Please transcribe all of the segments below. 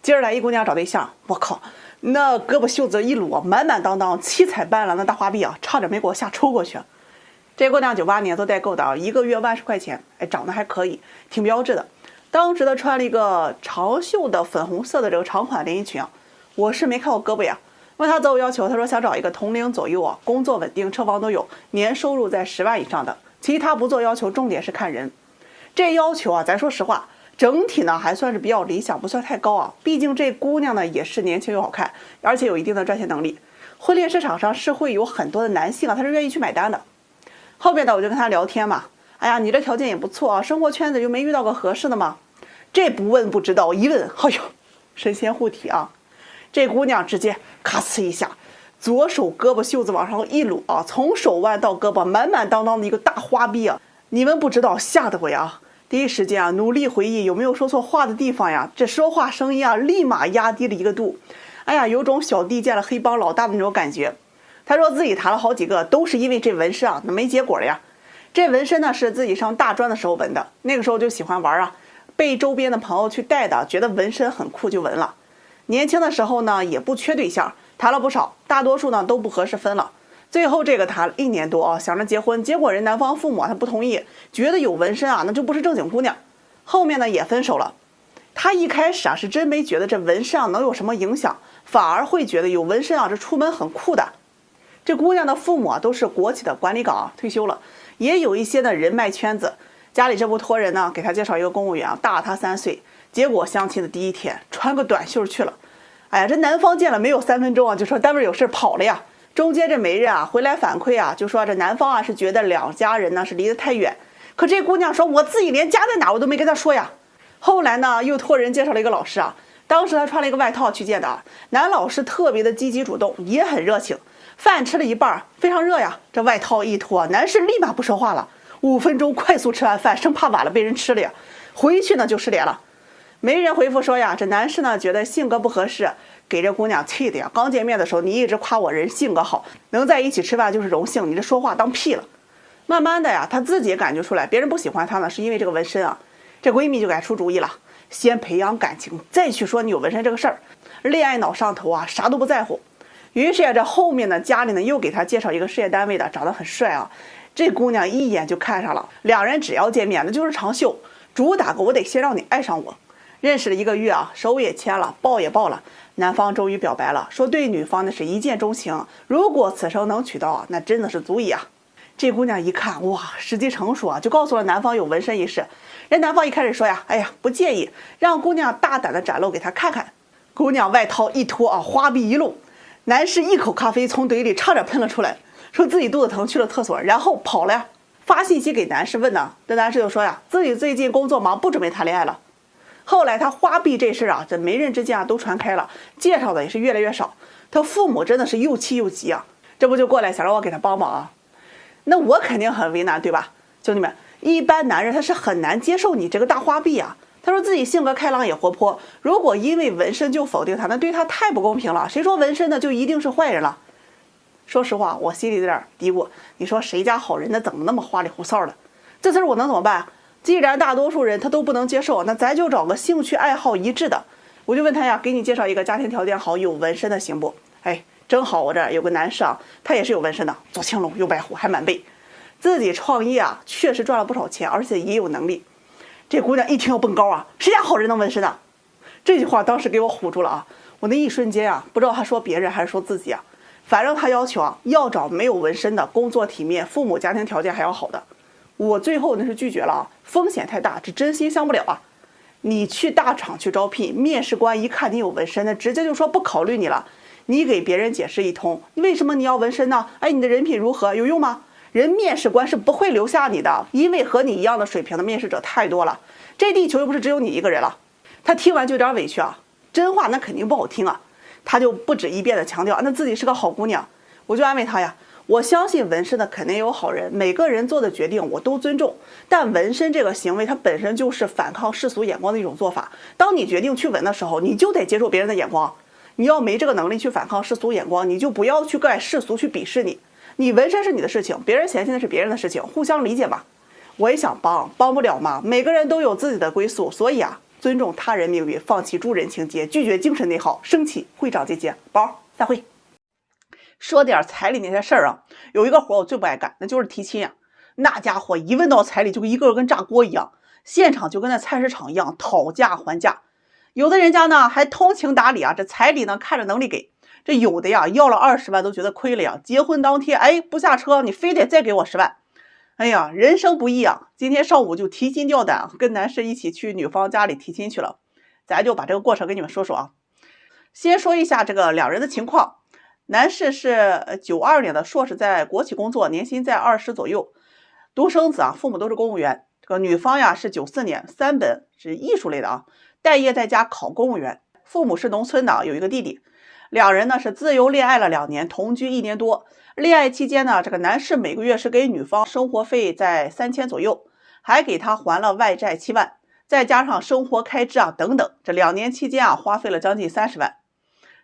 今儿来一姑娘找对象，我靠，那胳膊袖子一撸，满满当当，七彩斑斓的大花臂啊，差点没给我吓抽过去。这姑娘98年做代购的啊，1个月10块钱，哎，长得还可以，挺标致的。当时她穿了一个长袖的粉红色的这个长款连衣裙啊，我是没看过胳膊呀。问她择偶要求，她说想找一个同龄左右啊，工作稳定，车房都有，年收入在10万以上的，其他不做要求，重点是看人。这要求啊，咱说实话。整体呢还算是比较理想，不算太高啊。毕竟这姑娘呢也是年轻又好看，而且有一定的赚钱能力。婚恋市场上是会有很多的男性啊，他是愿意去买单的。后面呢我就跟他聊天嘛，哎呀，你这条件也不错啊，生活圈子又没遇到个合适的吗？这不问不知道，一问，哎呦，神仙护体啊！这姑娘直接咔呲一下，左手胳膊袖子往上一撸啊，从手腕到胳膊满满当当的一个大花臂啊！你们不知道，吓得我呀！第一时间啊，努力回忆有没有说错话的地方呀？这说话声音啊，立马压低了1个度。哎呀，有种小弟见了黑帮老大的那种感觉。他说自己谈了好几个，都是因为这纹身啊，那没结果了呀。这纹身呢是自己上大专的时候纹的，那个时候就喜欢玩啊，被周边的朋友去带的，觉得纹身很酷就纹了。年轻的时候呢也不缺对象，谈了不少，大多数呢都不合适分了。最后这个谈了1年多啊，想着结婚，结果人男方父母他不同意，觉得有纹身啊那就不是正经姑娘。后面呢也分手了。他一开始啊是真没觉得这纹身啊能有什么影响，反而会觉得有纹身啊这出门很酷的。这姑娘的父母啊都是国企的管理岗啊，退休了，也有一些的人脉圈子。家里这不托人呢给他介绍一个公务员啊，大他3岁。结果相亲的第一天穿个短袖去了。哎呀，这男方见了没有3分钟啊就说单位有事跑了呀。中间这媒人啊回来反馈啊，就说这男方啊是觉得两家人呢是离得太远，可这姑娘说我自己连家在哪我都没跟他说呀。后来呢又托人介绍了一个老师啊，当时他穿了一个外套去见的啊，男老师特别的积极主动，也很热情。饭吃了一半，非常热呀，这外套一脱，男士立马不说话了，5分钟快速吃完饭，生怕晚了被人吃了呀。回去呢就失联了。媒人回复说呀，这男士呢觉得性格不合适，给这姑娘气的呀！刚见面的时候，你一直夸我人性格好，能在一起吃饭就是荣幸，你这说话当屁了。慢慢的呀，她自己也感觉出来，别人不喜欢她呢，是因为这个纹身啊。这闺蜜就给她出主意了，先培养感情，再去说你有纹身这个事儿。恋爱脑上头啊，啥都不在乎。于是呀，这后面呢，家里呢又给她介绍一个事业单位的，长得很帅啊。这姑娘一眼就看上了，两人只要见面那就是长袖，主打个我得先让你爱上我。认识了1个月啊，手也牵了，抱也抱了，男方终于表白了，说对女方的是一见钟情，如果此生能娶到啊，那真的是足矣啊。这姑娘一看，哇，时机成熟啊，就告诉了男方有纹身一事。人男方一开始说呀，哎呀，不介意，让姑娘大胆的展露给他看看。姑娘外套一脱啊，花臂一露，男士一口咖啡从嘴里差点喷了出来，说自己肚子疼去了厕所，然后跑了呀。发信息给男士问呢，这男士就说呀，自己最近工作忙，不准备谈恋爱了。后来他花臂这事啊，这媒人之间啊都传开了，介绍的也是越来越少。他父母真的是又气又急啊，这不就过来想让我给他帮忙啊？那我肯定很为难，对吧？兄弟们，一般男人他是很难接受你这个大花臂啊。他说自己性格开朗也活泼，如果因为纹身就否定他，那对他太不公平了。谁说纹身的就一定是坏人了？说实话，我心里有点嘀咕，你说谁家好人，那怎么那么花里胡哨的？这事儿我能怎么办？既然大多数人他都不能接受，那咱就找个兴趣爱好一致的。我就问他呀，给你介绍一个家庭条件好有纹身的行不？哎，正好我这儿有个男士啊，他也是有纹身的，左青龙右白虎还满背，自己创业啊，确实赚了不少钱，而且也有能力。这姑娘一听要蹦高啊，谁家好人能纹身的？这句话当时给我唬住了啊！我那一瞬间啊，不知道他说别人还是说自己啊，反正他要求啊，要找没有纹身的，工作体面，父母家庭条件还要好的。我最后那是拒绝了啊，风险太大，这真心相不了啊！你去大厂去招聘，面试官一看你有纹身，那直接就说不考虑你了。你给别人解释一通，为什么你要纹身呢？哎，你的人品如何？有用吗？人面试官是不会留下你的，因为和你一样的水平的面试者太多了，这地球又不是只有你一个人了。他听完就有点委屈啊，真话那肯定不好听啊，他就不止一遍的强调，那自己是个好姑娘。我就安慰他呀，我相信纹身的肯定有好人，每个人做的决定我都尊重，但纹身这个行为它本身就是反抗世俗眼光的一种做法。当你决定去纹的时候，你就得接受别人的眼光，你要没这个能力去反抗世俗眼光，你就不要去怪世俗去鄙视你。你纹身是你的事情，别人嫌弃的是别人的事情，互相理解吧。我也想帮不了嘛，每个人都有自己的归宿，所以啊，尊重他人命运，放弃助人情节，拒绝精神内耗，生气会长结节。宝，散会。说点彩礼那些事儿啊，有一个活我最不爱干，那就是提亲啊。那家伙一问到彩礼，就一个个跟炸锅一样，现场就跟那菜市场一样，讨价还价。有的人家呢还通情达理啊，这彩礼呢看着能力给，这有的呀要了20万都觉得亏了呀。结婚当天，哎，不下车，你非得再给我10万。哎呀，人生不易啊！今天上午就提心吊胆，跟男士一起去女方家里提亲去了。咱就把这个过程给你们说说啊。先说一下这个两人的情况，男士是92年的硕士，在国企工作，年薪在20左右，独生子啊，父母都是公务员。这个女方呀是94年，3本是艺术类的啊，待业在家考公务员，父母是农村的，有一个弟弟。两人呢是自由恋爱了2年，同居1年多。恋爱期间呢，这个男士每个月是给女方生活费在3000左右，还给他还了外债7万，再加上生活开支啊等等，这2年期间啊花费了将近30万。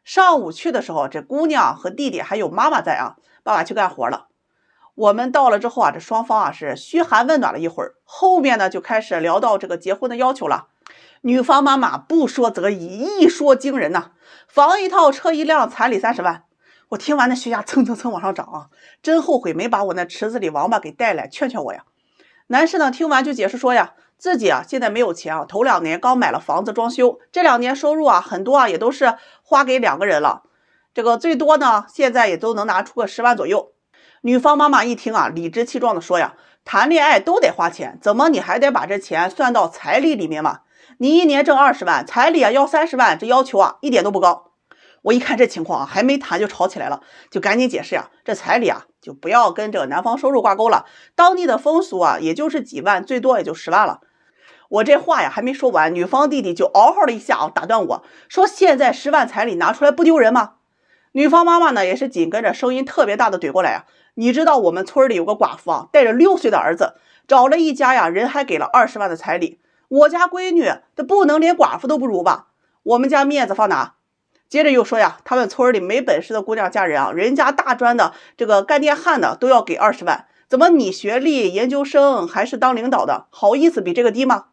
上午去的时候，这姑娘和弟弟还有妈妈在啊，爸爸去干活了。我们到了之后啊，这双方啊是嘘寒问暖了一会儿，后面呢就开始聊到这个结婚的要求了。女方妈妈不说则已，一说惊人呐，房一套，车一辆，彩礼30万。我听完那血压蹭蹭蹭往上涨啊，真后悔没把我那池子里王八给带来劝劝我呀。男士呢听完就解释说呀，自己啊现在没有钱啊，头2年刚买了房子装修，这2年收入啊很多啊也都是花给2个人了，这个最多呢现在也都能拿出个10万左右。女方妈妈一听啊，理直气壮的说呀，谈恋爱都得花钱，怎么你还得把这钱算到彩礼里面嘛？你1年挣20万，彩礼啊要30万，这要求啊一点都不高。我一看这情况啊，还没谈就吵起来了，就赶紧解释呀，这彩礼啊就不要跟这个男方收入挂钩了，当地的风俗啊也就是几万，最多也就10万了。我这话呀还没说完，女方弟弟就嗷嗷了一下啊，打断我说，现在10万彩礼拿出来不丢人吗？女方妈妈呢也是紧跟着声音特别大的怼过来啊，你知道我们村里有个寡妇啊，带着6岁的儿子找了一家呀，人还给了20万的彩礼，我家闺女这不能连寡妇都不如吧？我们家面子放哪？接着又说呀，他们村里没本事的姑娘嫁人啊，人家大专的这个干电焊的都要给20万，怎么你学历研究生还是当领导的，好意思比这个低吗？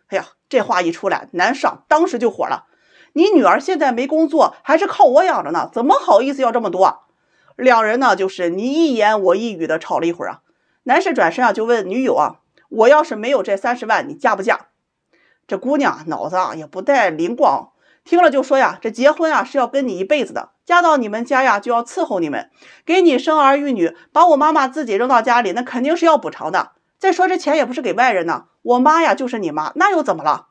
哎呀，这话一出来，男上当时就火了，你女儿现在没工作，还是靠我养着呢，怎么好意思要这么多啊？两人呢就是你一言我一语的吵了一会儿啊。男士转身啊就问女友啊，我要是没有这30万，你嫁不嫁？这姑娘脑子啊也不带灵光，听了就说呀，这结婚啊是要跟你一辈子的，嫁到你们家呀就要伺候你们，给你生儿育女，把我妈妈自己扔到家里，那肯定是要补偿的。再说这钱也不是给外人呢，我妈呀就是你妈，那又怎么了？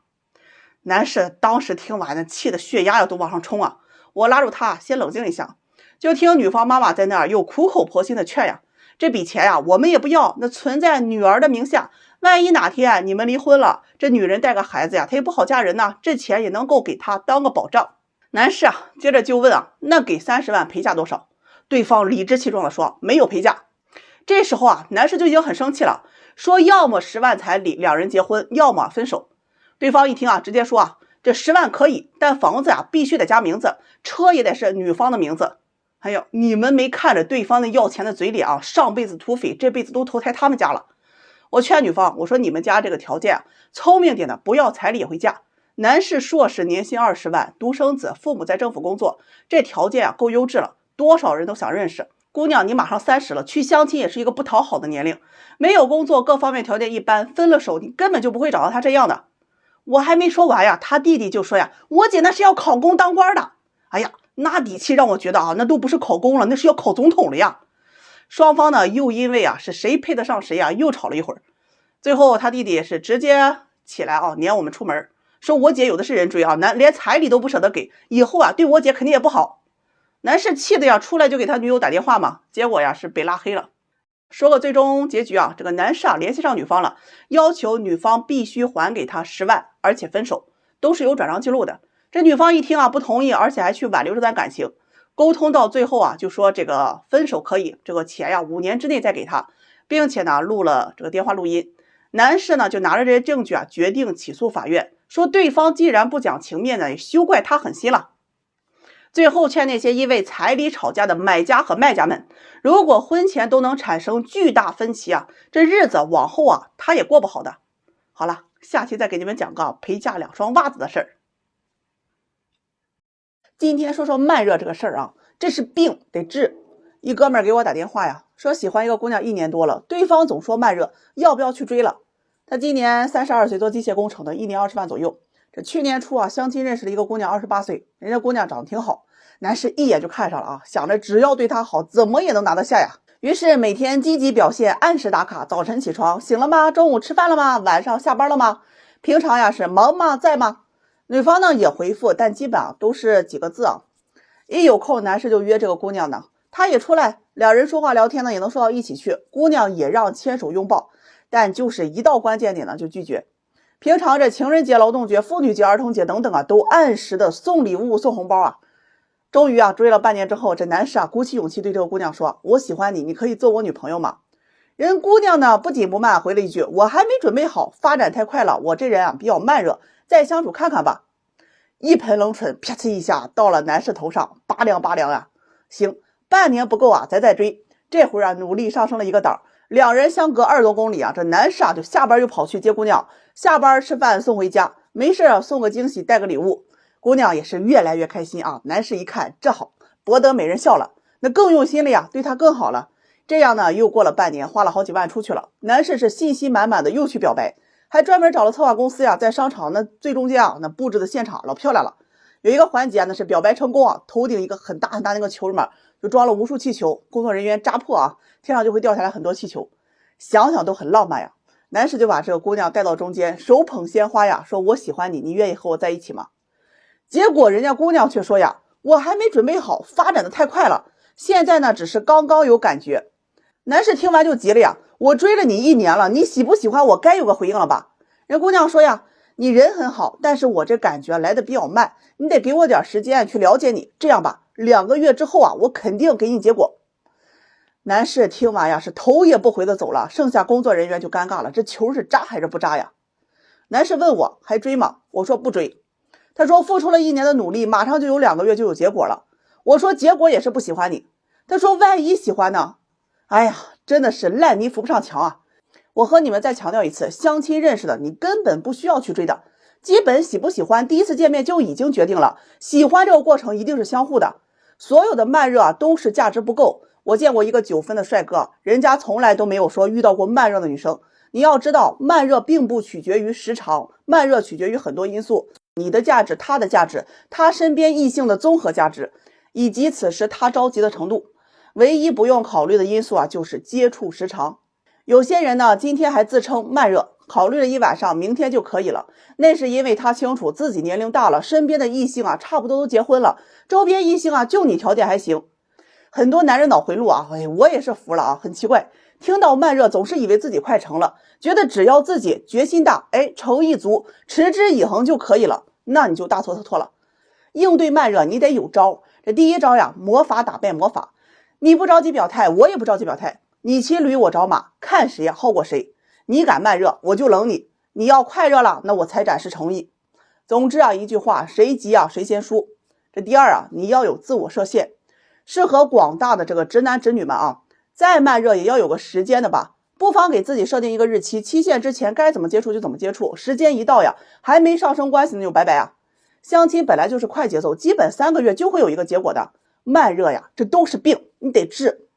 男士当时听完呢，气得血压要都往上冲啊！我拉住他先冷静一下，就听女方妈妈在那儿又苦口婆心的劝呀，这笔钱呀我们也不要，那存在女儿的名下，万一哪天你们离婚了，这女人带个孩子呀，她也不好嫁人呐，这钱也能够给她当个保障。男士啊接着就问啊，那给30万陪嫁多少？对方理直气壮的说没有陪嫁。这时候啊男士就已经很生气了，说要么10万彩礼两人结婚，要么分手。对方一听啊直接说啊，这10万可以，但房子啊必须得加名字，车也得是女方的名字。哎呦，你们没看着对方那要钱的嘴脸啊，上辈子土匪，这辈子都投胎他们家了。我劝女方，我说你们家这个条件啊，聪明点的不要彩礼也会嫁。男士硕士，年薪20万，独生子，父母在政府工作，这条件啊够优质了，多少人都想认识。姑娘你马上30了，去相亲也是一个不讨好的年龄，没有工作，各方面条件一般，分了手你根本就不会找到他这样的。我还没说完呀，他弟弟就说呀，我姐那是要考公当官的。哎呀，那底气让我觉得啊，那都不是考公了，那是要考总统了呀。双方呢又因为啊是谁配得上谁啊，又吵了一会儿。最后他弟弟是直接起来啊撵我们出门，说我姐有的是人追啊，连彩礼都不舍得给，以后啊对我姐肯定也不好。男士气的呀出来就给他女友打电话嘛，结果呀是被拉黑了。说个最终结局啊，这个男士啊联系上女方了，要求女方必须还给他10万，而且分手，都是有转账记录的。这女方一听啊不同意，而且还去挽留这段感情。沟通到最后啊，就说这个分手可以，这个钱呀5年之内再给他，并且呢录了这个电话录音。男士呢就拿着这些证据啊，决定起诉法院，说对方既然不讲情面呢，也休怪他狠心了。最后劝那些因为彩礼吵架的买家和卖家们，如果婚前都能产生巨大分歧啊，这日子往后啊他也过不好的。好了，下期再给你们讲个陪嫁2双袜子的事儿。今天说说慢热这个事儿啊，这是病得治。一哥们儿给我打电话呀，说喜欢一个姑娘1年多了，对方总说慢热，要不要去追了？他今年32岁，做机械工程的，1年20万左右。这去年初啊，相亲认识了一个姑娘28岁，人家姑娘长得挺好，男士一眼就看上了啊，想着只要对她好，怎么也能拿得下呀。于是每天积极表现，按时打卡，早晨起床，醒了吗？中午吃饭了吗？晚上下班了吗？平常呀是忙吗？在吗？女方呢也回复，但基本都是几个字啊。一有空，男士就约这个姑娘呢，她也出来，两人说话聊天呢，也能说到一起去。姑娘也让牵手拥抱，但就是一到关键点呢就拒绝。平常这情人节、劳动节、妇女节、儿童节等等啊，都按时的送礼物、送红包啊。终于啊，追了半年之后，这男士啊鼓起勇气对这个姑娘说：“我喜欢你，你可以做我女朋友吗？”人姑娘呢不紧不慢回了一句：“我还没准备好，发展太快了，我这人啊比较慢热，再相处看看吧。”一盆冷水啪呲一下到了男士头上，拔凉拔凉啊！行，半年不够啊，咱再追。这会儿啊，努力上升了一个档，两人相隔20多公里啊，这男士啊就下班又跑去接姑娘，下班吃饭送回家，没事啊送个惊喜，带个礼物。姑娘也是越来越开心啊！男士一看这好，博得美人笑了，那更用心了呀，对她更好了。这样呢，又过了半年，花了好几万出去了。男士是信心满满的又去表白，还专门找了策划公司呀，在商场那最中间啊，那布置的现场老漂亮了。有一个环节啊，那是表白成功啊，头顶一个很大很大那个球里面就装了无数气球，工作人员扎破啊，天上就会掉下来很多气球，想想都很浪漫呀。男士就把这个姑娘带到中间，手捧鲜花呀，说我喜欢你，你愿意和我在一起吗？结果人家姑娘却说呀，我还没准备好，发展的太快了，现在呢只是刚刚有感觉。男士听完就急了呀，我追了你1年了，你喜不喜欢我该有个回应了吧？人姑娘说呀，你人很好，但是我这感觉来的比较慢，你得给我点时间去了解你。这样吧，2个月之后啊，我肯定给你结果。男士听完呀，是头也不回的走了，剩下工作人员就尴尬了，这球是扎还是不扎呀？男士问我还追吗？我说不追。他说付出了1年的努力，马上就有2个月就有结果了。我说结果也是不喜欢你。他说万一喜欢呢？哎呀，真的是烂泥扶不上墙啊！我和你们再强调一次，相亲认识的你根本不需要去追的，基本喜不喜欢第一次见面就已经决定了，喜欢这个过程一定是相互的。所有的慢热啊都是价值不够。我见过一个9分的帅哥，人家从来都没有说遇到过慢热的女生。你要知道，慢热并不取决于时长，慢热取决于很多因素，你的价值、他的价值，他身边异性的综合价值，以及此时他着急的程度。唯一不用考虑的因素啊，就是接触时长。有些人呢，今天还自称慢热，考虑了一晚上，明天就可以了。那是因为他清楚自己年龄大了，身边的异性啊，差不多都结婚了，周边异性啊，就你条件还行。很多男人脑回路啊，我也是服了啊，很奇怪，听到慢热总是以为自己快成了，觉得只要自己决心大，诚意足，持之以恒就可以了。那你就大错特错了。应对慢热，你得有招。这第一招呀，魔法打败魔法。你不着急表态，我也不着急表态，你骑驴我找马，看谁呀好过谁。你敢慢热，我就冷你；你要快热了，那我才展示诚意。总之啊，一句话，谁急啊谁先输。这第二啊，你要有自我设限。适合广大的这个直男直女们啊，再慢热也要有个时间的吧，不妨给自己设定一个日期，期限之前该怎么接触就怎么接触，时间一到呀，还没上升关系那就拜拜啊。相亲本来就是快节奏，基本3个月就会有一个结果的。慢热呀，这都是病，你得治。